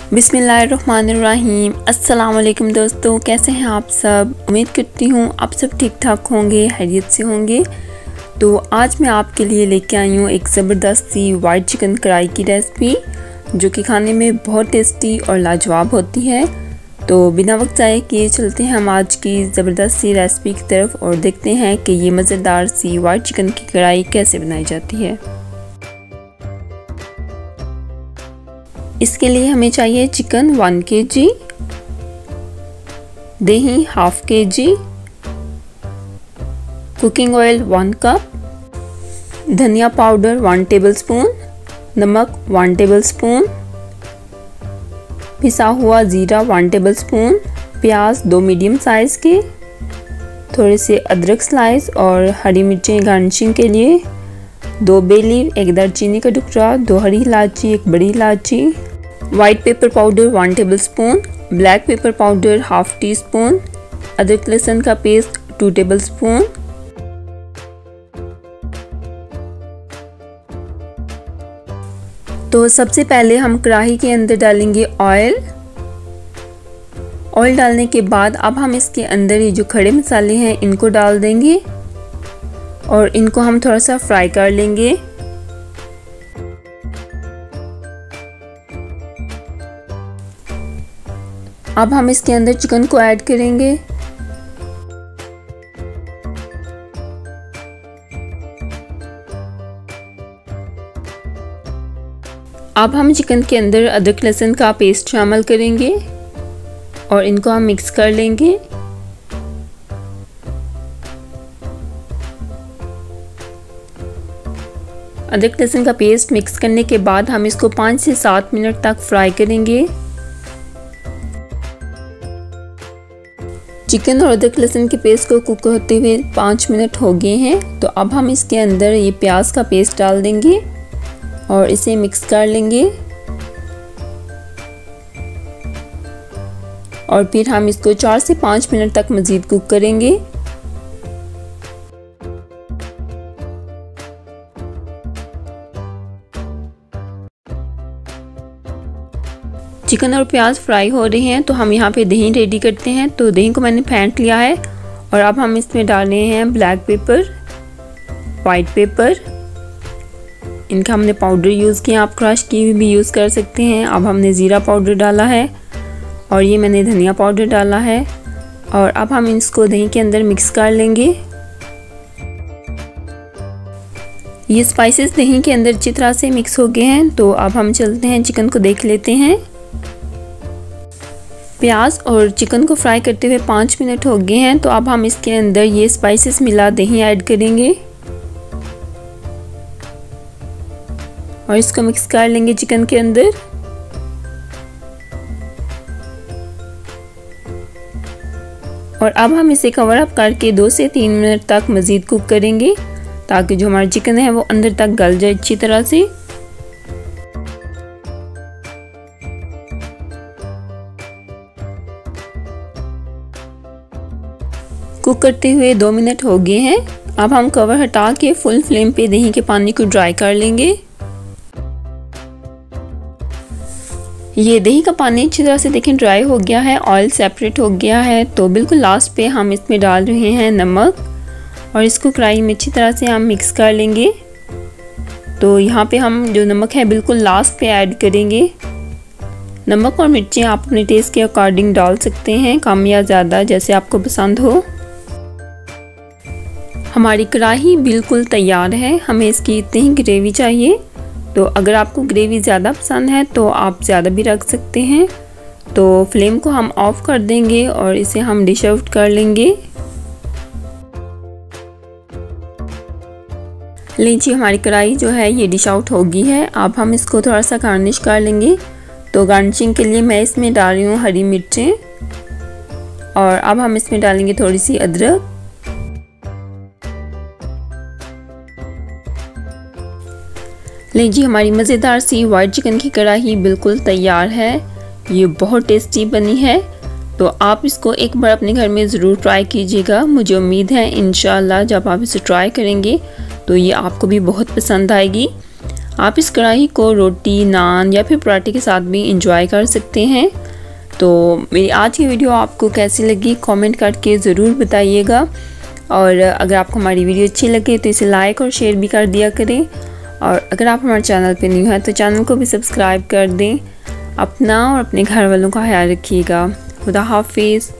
बिस्मिल्लाहिर्रहमानिर्रहीम। अस्सलाम वालेकुम दोस्तों, कैसे हैं आप सब। उम्मीद करती हूँ आप सब ठीक ठाक होंगे, खैरियत से होंगे। तो आज मैं आपके लिए लेके आई हूँ एक ज़बरदस्त सी वाइट चिकन कढ़ाई की रेसिपी, जो कि खाने में बहुत टेस्टी और लाजवाब होती है। तो बिना वक्त ज़ाये किए चलते हैं हम आज की ज़बरदस्त सी रेसिपी की तरफ और देखते हैं कि ये मज़ेदार सी वाइट चिकन की कढ़ाई कैसे बनाई जाती है। इसके लिए हमें चाहिए चिकन 1 kg, दही 1/2 kg, कुकिंग ऑयल 1 कप, धनिया पाउडर 1 टेबलस्पून, नमक 1 टेबलस्पून, पिसा हुआ ज़ीरा 1 टेबलस्पून, प्याज 2 मीडियम साइज़ के, थोड़े से अदरक स्लाइस और हरी मिर्चें गार्निशिंग के लिए, 2 बे लीफ, 1 दालचीनी का टुकड़ा, 2 हरी इलायची, 1 बड़ी इलायची, white pepper powder 1 tablespoon, black pepper powder 1/2 teaspoon, अदरक लहसुन का पेस्ट 2 टेबलस्पून। तो सबसे पहले हम कढ़ाई के अंदर डालेंगे ऑयल। ऑयल डालने के बाद अब हम इसके अंदर ये जो खड़े मसाले हैं इनको डाल देंगे और इनको हम थोड़ा सा फ्राई कर लेंगे। अब हम इसके अंदर चिकन को ऐड करेंगे। अब हम चिकन के अंदर अदरक लहसुन का पेस्ट शामिल करेंगे और इनको हम मिक्स कर लेंगे। अदरक लहसुन का पेस्ट मिक्स करने के बाद हम इसको 5 से 7 मिनट तक फ्राई करेंगे। चिकन और अदरक लहसुन के पेस्ट को कुक होते हुए 5 मिनट हो गए हैं। तो अब हम इसके अंदर ये प्याज का पेस्ट डाल देंगे और इसे मिक्स कर लेंगे और फिर हम इसको 4 से 5 मिनट तक मज़ीद कुक करेंगे। चिकन और प्याज फ्राई हो रहे हैं तो हम यहाँ पे दही रेडी करते हैं। तो दही को मैंने फेंट लिया है और अब हम इसमें डाल रहे हैं ब्लैक पेपर, वाइट पेपर, इनका हमने पाउडर यूज़ किया, आप क्रश की हुई भी यूज़ कर सकते हैं। अब हमने ज़ीरा पाउडर डाला है और ये मैंने धनिया पाउडर डाला है और अब हम इसको दही के अंदर मिक्स कर लेंगे। ये स्पाइसेस दही के अंदर अच्छी तरह से मिक्स हो गए हैं। तो अब हम चलते हैं चिकन को देख लेते हैं। प्याज और चिकन को फ्राई करते हुए 5 मिनट हो गए हैं। तो अब हम इसके अंदर ये स्पाइसेस मिला दही ऐड करेंगे और इसको मिक्स कर लेंगे चिकन के अंदर। और अब हम इसे कवर अप करके 2 से 3 मिनट तक मज़ीद कुक करेंगे ताकि जो हमारा चिकन है वो अंदर तक गल जाए अच्छी तरह से। कुक करते हुए 2 मिनट हो गए हैं। अब हम कवर हटा के फुल फ्लेम पे दही के पानी को ड्राई कर लेंगे। ये दही का पानी अच्छी तरह से देखें ड्राई हो गया है, ऑयल सेपरेट हो गया है। तो बिल्कुल लास्ट पे हम इसमें डाल रहे हैं नमक और इसको कढ़ाई में अच्छी तरह से हम मिक्स कर लेंगे। तो यहाँ पे हम जो नमक है बिल्कुल लास्ट पे ऐड करेंगे। नमक और मिर्चें आप अपने टेस्ट के अकॉर्डिंग डाल सकते हैं, कम या ज़्यादा जैसे आपको पसंद हो। हमारी कढ़ाई बिल्कुल तैयार है, हमें इसकी इतनी ही ग्रेवी चाहिए। तो अगर आपको ग्रेवी ज़्यादा पसंद है तो आप ज़्यादा भी रख सकते हैं। तो फ्लेम को हम ऑफ कर देंगे और इसे हम डिश आउट कर लेंगे। लीजिए हमारी कढ़ाई जो है ये डिश आउट हो गई है। अब हम इसको थोड़ा सा गार्निश कर लेंगे। तो गार्निशिंग के लिए मैं इसमें डाल रही हूँ हरी मिर्चें और अब हम इसमें डालेंगे थोड़ी सी अदरक। लीजिए हमारी मज़ेदार सी वाइट चिकन की कढ़ाई बिल्कुल तैयार है। ये बहुत टेस्टी बनी है। तो आप इसको एक बार अपने घर में ज़रूर ट्राई कीजिएगा। मुझे उम्मीद है इंशाल्लाह जब आप इसे ट्राई करेंगे तो ये आपको भी बहुत पसंद आएगी। आप इस कढ़ाई को रोटी, नान या फिर पराठे के साथ भी इंजॉय कर सकते हैं। तो मेरी आज की वीडियो आपको कैसी लगी कमेंट करके ज़रूर बताइएगा, और अगर आपको हमारी वीडियो अच्छी लगे तो इसे लाइक और शेयर भी कर दिया करें, और अगर आप हमारे चैनल पर न्यू हैं तो चैनल को भी सब्सक्राइब कर दें। अपना और अपने घर वालों का ख्याल रखिएगा। खुदा हाफिज़।